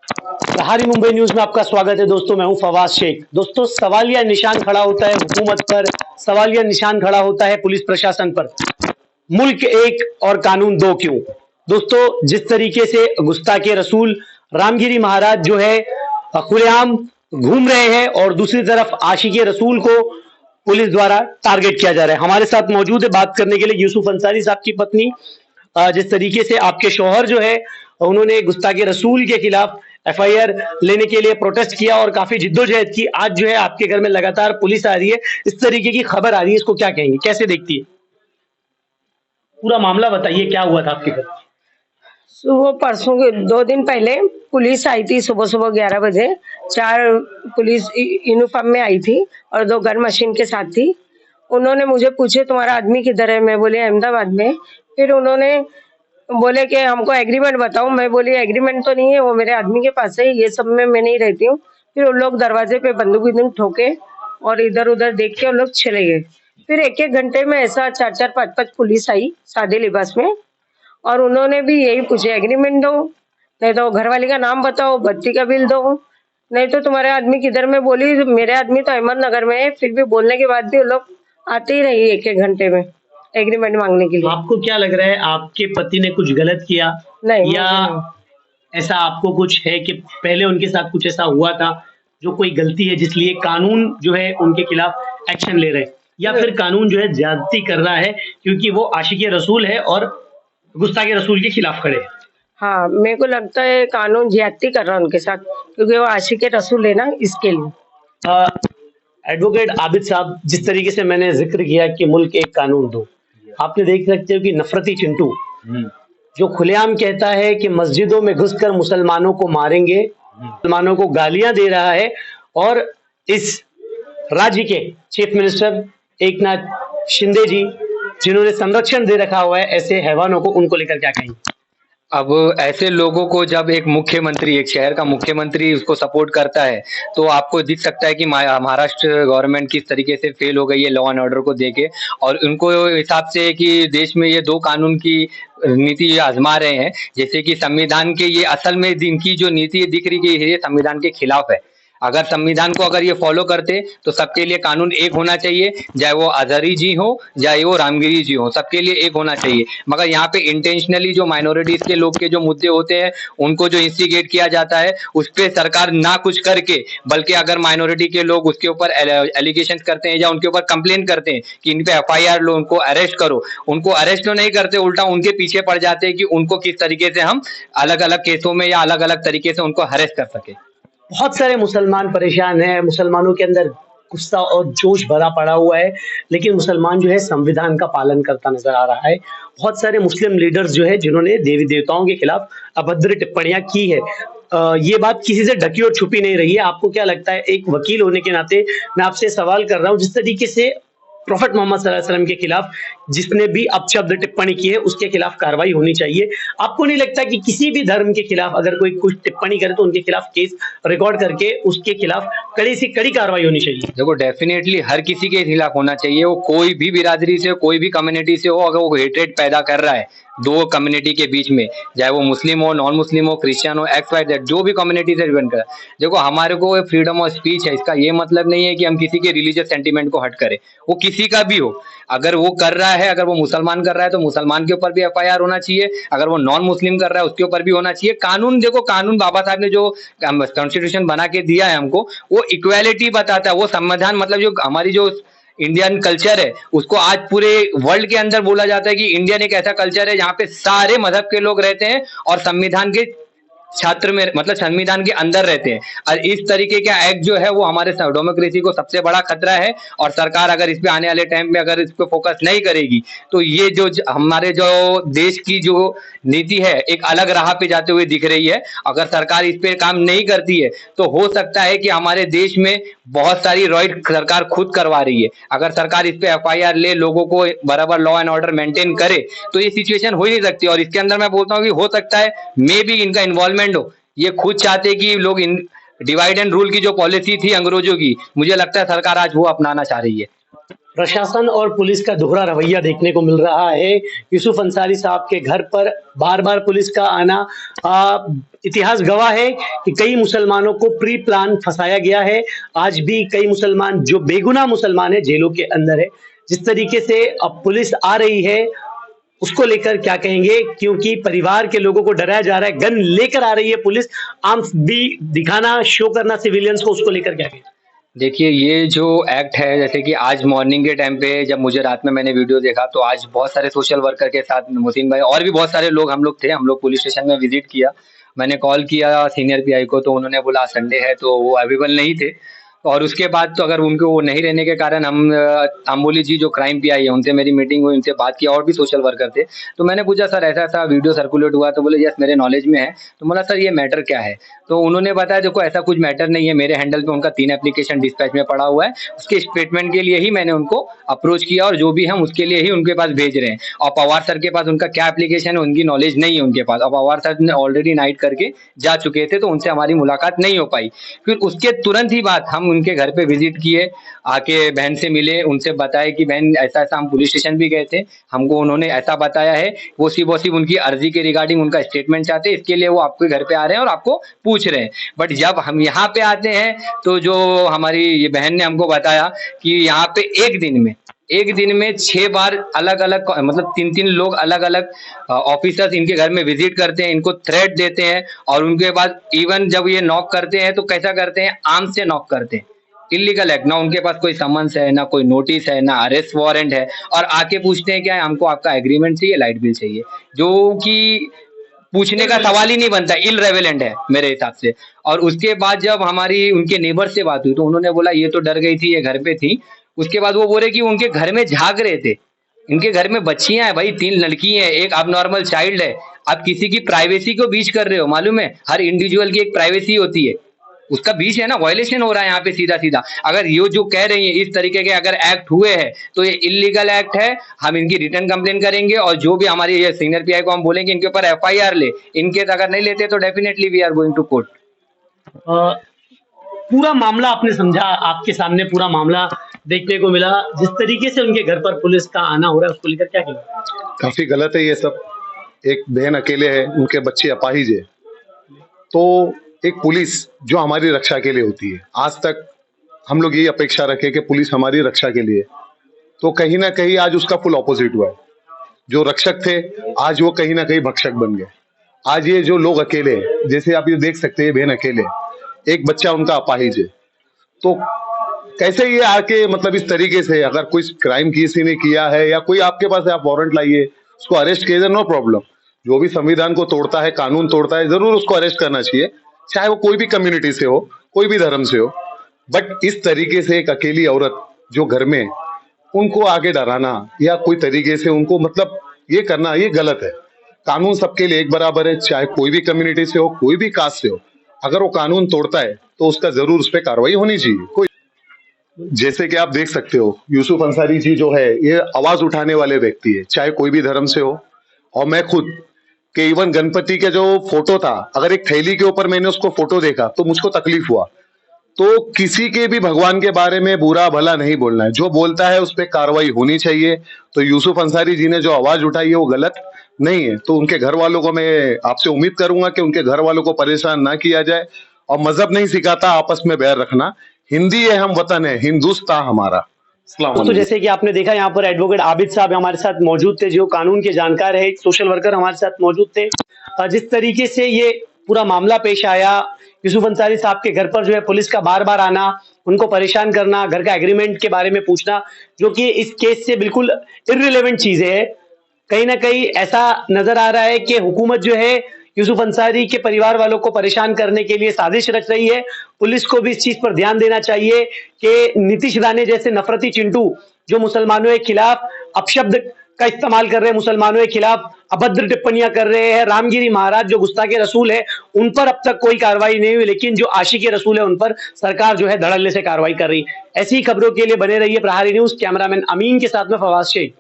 प्रहारी Mumbai news में आपका स्वागत है दोस्तों। मैं हूं फवाद शेख। दोस्तों, सवालिया निशान खड़ा होता है हुकूमत पर, सवालिया निशान खड़ा होता है पुलिस प्रशासन पर। मुल्क एक और कानून दो क्यों? दोस्तों, जिस तरीके से गुस्ताखे रसूल रामगिरी महाराज जो है खुलेआम घूम रहे हैं और दूसरी तरफ आशिके रसूल को पुलिस द्वारा टारगेट किया जा रहा है। हमारे साथ मौजूद है बात करने के लिए यूसुफ अंसारी साहब की पत्नी। जिस तरीके से आपके शौहर जो है उन्होंने गुस्ताखे रसूल के खिलाफ एफआईआर लेने के लिए प्रोटेस्ट किया और काफी जिद्दोजहद की, आज जो है आपके घर में लगातार पुलिस आ रही है, इस तरीके की खबर आ रही है, इसको क्या कहेंगे, कैसे देखती है? पूरा मामला बताइए, क्या हुआ था आपके घर? सुबह परसों के 2 दिन पहले पुलिस आई थी। सुबह सुबह 11 बजे 4 पुलिस यूनिफॉर्म में आई थी और 2 गन मशीन के साथ थी। उन्होंने मुझे पूछे तुम्हारा आदमी किधर है? मैं बोली अहमदाबाद में। फिर उन्होंने बोले कि हमको एग्रीमेंट बताओ। मैं बोली एग्रीमेंट तो नहीं है, वो मेरे आदमी के पास है, ये सब में मैं नहीं रहती हूँ। फिर उन लोग दरवाजे पे बंदूक ठोके और इधर उधर देख के उन लोग चले गए। फिर 1-1 घंटे में ऐसा 4-4, 5-5 पुलिस आई सादे लिबास में और उन्होंने भी यही पूछे एग्रीमेंट दो, नहीं तो घरवाली का नाम बताओ, बत्ती का बिल दो, नहीं तो तुम्हारे आदमी किधर में। बोली मेरे आदमी तो अहमदनगर में है। फिर भी बोलने के बाद भी वो लोग आते ही रही 1-1 घंटे में एग्रीमेंट मांगने के लिए। आपको क्या लग रहा है, आपके पति ने कुछ गलत किया नहीं, या ऐसा आपको कुछ है कि पहले उनके साथ कुछ ऐसा हुआ था जो कोई गलती है जिसलिए कानून जो है उनके खिलाफ एक्शन ले रहे हैं, या फिर कानून जो है ज्यादती कर रहा है क्योंकि वो आशिके रसूल है और गुस्ताखे रसूल के खिलाफ खड़े हैं? हाँ, मेरे को लगता है कानून ज्यादती कर रहा है उनके साथ, क्योंकि वो आशिके रसूल है ना, इसके लिए। एडवोकेट आबिद साहब, जिस तरीके से मैंने जिक्र किया कि मुल्क एक कानून दो, आपने देख सकते हो कि नफरती चिंटू जो खुलेआम कहता है कि मस्जिदों में घुसकर मुसलमानों को मारेंगे, मुसलमानों को गालियां दे रहा है, और इस राज्य के चीफ मिनिस्टर एकनाथ शिंदे जी जिन्होंने संरक्षण दे रखा हुआ है ऐसे हैवानों को, उनको लेकर क्या कहेंगे? अब ऐसे लोगों को जब एक मुख्यमंत्री, एक शहर का मुख्यमंत्री उसको सपोर्ट करता है तो आपको दिख सकता है कि महाराष्ट्र गवर्नमेंट किस तरीके से फेल हो गई है लॉ एंड ऑर्डर को देके। और उनको हिसाब से कि देश में ये 2 कानून की नीति आजमा रहे हैं, जैसे कि संविधान के, ये असल में इनकी जो नीति दिख रही है ये संविधान के खिलाफ है। अगर संविधान को अगर ये फॉलो करते तो सबके लिए कानून एक होना चाहिए, चाहे वो अजहरी जी हो चाहे वो रामगिरी जी हो, सबके लिए एक होना चाहिए। मगर यहाँ पे इंटेंशनली जो माइनॉरिटीज के लोग के जो मुद्दे होते हैं उनको जो इंस्टिगेट किया जाता है उस पर सरकार ना कुछ करके, बल्कि अगर माइनॉरिटी के लोग उसके ऊपर एलिगेशन करते हैं या उनके ऊपर कंप्लेन करते हैं कि इन पे एफआईआर लो, उनको अरेस्ट करो, उनको अरेस्ट तो नहीं करते, उल्टा उनके पीछे पड़ जाते हैं कि उनको किस तरीके से हम अलग अलग केसों में या अलग अलग तरीके से उनको अरेस्ट कर सके। बहुत सारे मुसलमान परेशान हैं, मुसलमानों के अंदर गुस्सा और जोश भरा पड़ा हुआ है, लेकिन मुसलमान जो है संविधान का पालन करता नजर आ रहा है। बहुत सारे मुस्लिम लीडर्स जो है जिन्होंने देवी देवताओं के खिलाफ अभद्र टिप्पणियां की है, ये बात किसी से ढकी और छुपी नहीं रही है। आपको क्या लगता है, एक वकील होने के नाते मैं आपसे सवाल कर रहा हूं, जिस तरीके से प्रोफेट मोहम्मद सल्लल्लाहु अलैहि वसल्लम के खिलाफ जिसने भी अपशब्द टिप्पणी की है उसके खिलाफ कार्रवाई होनी चाहिए, आपको नहीं लगता कि किसी भी धर्म के खिलाफ अगर कोई कुछ टिप्पणी करे तो उनके खिलाफ केस रिकॉर्ड करके उसके खिलाफ कड़ी से कड़ी कार्रवाई होनी चाहिए? देखो, डेफिनेटली हर किसी के खिलाफ होना चाहिए, वो कोई भी बिरादरी से, कोई भी कम्युनिटी से हो, अगर वो हेट्रेड पैदा कर रहा है 2 कम्युनिटी के बीच में, चाहे वो मुस्लिम हो, नॉन मुस्लिम हो, क्रिश्चियन हो, एक्स वाई जेड, जो भी कम्युनिटी से डिपेंड कर। देखो, हमारे को फ्रीडम ऑफ स्पीच है, इसका ये मतलब नहीं है कि हम किसी के रिलीजियस सेंटीमेंट को हट करें, वो किसी का भी हो। अगर वो कर रहा है, अगर वो मुसलमान कर रहा है तो मुसलमान के ऊपर भी एफआईआर होना चाहिए, अगर वो नॉन मुस्लिम कर रहा है उसके ऊपर भी होना चाहिए। कानून, देखो, कानून बाबा साहब ने जो कॉन्स्टिट्यूशन बना के दिया है हमको, वो इक्वालिटी बताता है, वो संविधान, मतलब जो हमारी जो इंडियन कल्चर है उसको आज पूरे वर्ल्ड के अंदर बोला जाता है कि इंडियन एक ऐसा कल्चर है जहाँ पे सारे मजहब के लोग रहते हैं और संविधान के छात्र में, मतलब संविधान के अंदर रहते हैं। और इस तरीके का एक्ट जो है वो हमारे डेमोक्रेसी को सबसे बड़ा खतरा है, और सरकार अगर इस पे आने वाले टाइम में अगर इस पे फोकस नहीं करेगी तो ये जो हमारे जो देश की जो नीति है एक अलग राह पे जाते हुए दिख रही है। अगर सरकार इस पे काम नहीं करती है तो हो सकता है कि हमारे देश में बहुत सारी रॉइड सरकार खुद करवा रही है। अगर सरकार इस पे एफआईआर ले, लोगों को बराबर लॉ एंड ऑर्डर मेंटेन करे तो ये सिचुएशन हो ही नहीं सकती। और इसके अंदर मैं बोलता हूँ कि हो सकता है मे भी इनका इन्वॉल्वमेंट हो, ये खुद चाहते कि लोग इन डिवाइड एंड रूल की जो पॉलिसी थी अंग्रेजों की, मुझे लगता है सरकार आज वो अपनाना चाह रही है। प्रशासन और पुलिस का दोहरा रवैया देखने को मिल रहा है। यूसुफ अंसारी साहब के घर पर बार बार पुलिस का आना, इतिहास गवाह है कि कई मुसलमानों को प्री प्लान फंसाया गया है। आज भी कई मुसलमान, जो बेगुनाह मुसलमान है, जेलों के अंदर है। जिस तरीके से अब पुलिस आ रही है उसको लेकर क्या कहेंगे, क्योंकि परिवार के लोगों को डराया जा रहा है, गन लेकर आ रही है पुलिस, आर्म्स भी दिखाना, शो करना सिविलियंस को, उसको लेकर क्या कहेंगे? देखिए, ये जो एक्ट है, जैसे कि आज मॉर्निंग के टाइम पे जब मुझे रात में मैंने वीडियो देखा, तो आज बहुत सारे सोशल वर्कर के साथ मुसीन भाई और भी बहुत सारे लोग हम लोग थे। हम लोग पुलिस स्टेशन में विजिट किया। मैंने कॉल किया सीनियर पीआई को, तो उन्होंने बोला संडे है, तो वो अवेलेबल नहीं थे। और उसके बाद तो अगर उनको वो नहीं रहने के कारण हम तांबोली जी जो क्राइम पीआई है, उनसे मेरी मीटिंग हुई, उनसे बात किया, और भी सोशल वर्कर थे। तो मैंने पूछा सर ऐसा ऐसा वीडियो सर्कुलेट हुआ, तो बोले यस मेरे नॉलेज में है। तो बोला सर ये मैटर क्या है? तो उन्होंने बताया देखो ऐसा कुछ मैटर नहीं है, मेरे हैंडल पे उनका 3 एप्लीकेशन डिस्पैच में पड़ा हुआ है, उसके स्टेटमेंट के लिए ही मैंने उनको अप्रोच किया और जो भी हम उसके लिए ही उनके पास भेज रहे हैं। और पवार सर के पास उनका क्या एप्लीकेशन है उनकी नॉलेज नहीं है उनके पास। और पवार सर ने ऑलरेडी नाइट करके जा चुके थे, तो उनसे हमारी मुलाकात नहीं हो पाई। फिर उसके तुरंत ही बाद हम उनके घर पे विजिट किए, आके बहन से मिले, उनसे बताया कि बहन ऐसा ऐसा, हम पुलिस स्टेशन भी गए थे, हमको उन्होंने ऐसा बताया है, वो सिर्फ उनकी अर्जी के रिगार्डिंग उनका स्टेटमेंट चाहते हैं, इसके लिए वो आपके घर पे आ रहे हैं और आपको पूछ रहे हैं। बट जब हम यहाँ पे आते हैं तो जो हमारी ये बहन ने हमको बताया कि यहाँ पे एक दिन में 6 बार अलग अलग, मतलब 3-3 लोग अलग अलग ऑफिसर्स इनके घर में विजिट करते हैं, इनको थ्रेट देते हैं, और उनके बाद इवन जब ये नॉक करते हैं तो कैसा करते हैं, आर्म से नॉक करते हैं। इलीगल एक्ट, ना उनके पास कोई समन्स है, ना कोई नोटिस है, ना अरेस्ट वारंट है, और आके पूछते हैं क्या है, हमको आपका एग्रीमेंट चाहिए, लाइट बिल चाहिए, जो कि पूछने का सवाल ही नहीं बनता, इलरेवेलेंट है मेरे हिसाब से। और उसके बाद जब हमारी उनके नेबर से बात हुई, तो उन्होंने बोला ये तो डर गई थी, ये घर पे थी। उसके बाद वो बोले कि उनके घर में झांक रहे थे, इनके घर में बच्चियां हैं भाई, 3 लड़की हैं, एक अबनॉर्मल चाइल्ड है। आप किसी की प्राइवेसी को बीच कर रहे हो, मालूम है हर इंडिविजुअल की एक प्राइवेसी होती है, उसका बीच है ना, वायलेशन हो रहा है यहाँ पे सीधा सीधा। अगर ये जो कह रही है इस तरीके के अगर एक्ट हुए हैं तो ये इलीगल एक्ट है, हम इनकी रिटर्न कंप्लेन करेंगे, और जो भी हमारी ये सीनियर पीआई को हम बोलेंगे इनके ऊपर एफआईआर ले, इनके अगर नहीं लेते तो definitely we are going to court. पूरा मामला आपने समझा, आपके सामने पूरा मामला देखने को मिला, जिस तरीके से उनके घर पर पुलिस का आना हो रहा है उसको लेकर क्या कहेंगे? काफी गलत है ये सब। एक बहन अकेले है, उनके बच्चे अपाहिज है, तो एक पुलिस जो हमारी रक्षा के लिए होती है, आज तक हम लोग यही अपेक्षा रखे कि पुलिस हमारी रक्षा के लिए, तो कहीं ना कहीं आज उसका फुल ऑपोजिट हुआ है। जो रक्षक थे आज वो कहीं ना कहीं भक्षक बन गए। आज ये जो लोग अकेले हैं, जैसे आप ये देख सकते हैं, बहन अकेले, एक बच्चा उनका अपाहिज है, तो कैसे ये आके मतलब इस तरीके से, अगर कोई क्राइम किसी ने किया है या कोई आपके पास है, आप वारंट लाइए, उसको अरेस्ट कीजिए, नो प्रॉब्लम। जो भी संविधान को तोड़ता है, कानून तोड़ता है, जरूर उसको अरेस्ट करना चाहिए, चाहे वो कोई भी कम्युनिटी से हो, कोई भी धर्म से हो। बट इस तरीके से एक अकेली औरत जो घर में, उनको आगे डराना या कोई तरीके से उनको मतलब ये करना, ये गलत है। कानून सबके लिए एक बराबर है, चाहे कोई भी कम्युनिटी से हो, कोई भी कास्ट से हो। अगर वो कानून तोड़ता है तो उसका जरूर उस पर कार्रवाई होनी चाहिए। कोई, जैसे कि आप देख सकते हो, यूसुफ अंसारी जी जो है ये आवाज उठाने वाले व्यक्ति है, चाहे कोई भी धर्म से हो। और मैं खुद कि इवन गणपति के जो फोटो था, अगर एक थैली के ऊपर मैंने उसको फोटो देखा तो मुझको तकलीफ हुआ। तो किसी के भी भगवान के बारे में बुरा भला नहीं बोलना है, जो बोलता है उस पर कार्रवाई होनी चाहिए। तो यूसुफ अंसारी जी ने जो आवाज उठाई है वो गलत नहीं है, तो उनके घर वालों को मैं आपसे उम्मीद करूंगा कि उनके घर वालों को परेशान ना किया जाए। और मजहब नहीं सिखाता आपस में बैर रखना, हिंदी है हम वतन है, हिंदुस्तान हमारा। तो जैसे कि आपने देखा यहाँ पर एडवोकेट आबिद साहब हमारे साथ मौजूद थे, जो कानून के जानकार है, सोशल वर्कर हमारे साथ मौजूद थे। जिस तरीके से ये पूरा मामला पेश आया, यूसुफ अंसारी साहब के घर पर जो है पुलिस का बार बार आना, उनको परेशान करना, घर का एग्रीमेंट के बारे में पूछना, जो कि इस केस से बिल्कुल इररिलेवेंट चीजें है। कहीं ना कहीं ऐसा नजर आ रहा है कि हुकूमत जो है यूसुफ अंसारी के परिवार वालों को परेशान करने के लिए साजिश रच रही है। पुलिस को भी इस चीज पर ध्यान देना चाहिए कि नीतीश राणे जैसे नफरती चिंटू जो मुसलमानों के खिलाफ अपशब्द का इस्तेमाल कर रहे हैं, मुसलमानों के खिलाफ अभद्र टिप्पणियां कर रहे हैं, रामगिरी महाराज जो गुस्ताखे रसूल है उन पर अब तक कोई कार्रवाई नहीं हुई, लेकिन जो आशिकी रसूल है उन पर सरकार जो है धड़ल्ले से कार्रवाई कर रही है। ऐसी खबरों के लिए बने रहिए प्रहारी न्यूज। कैमरामैन अमीन के साथ में फवाद शेख।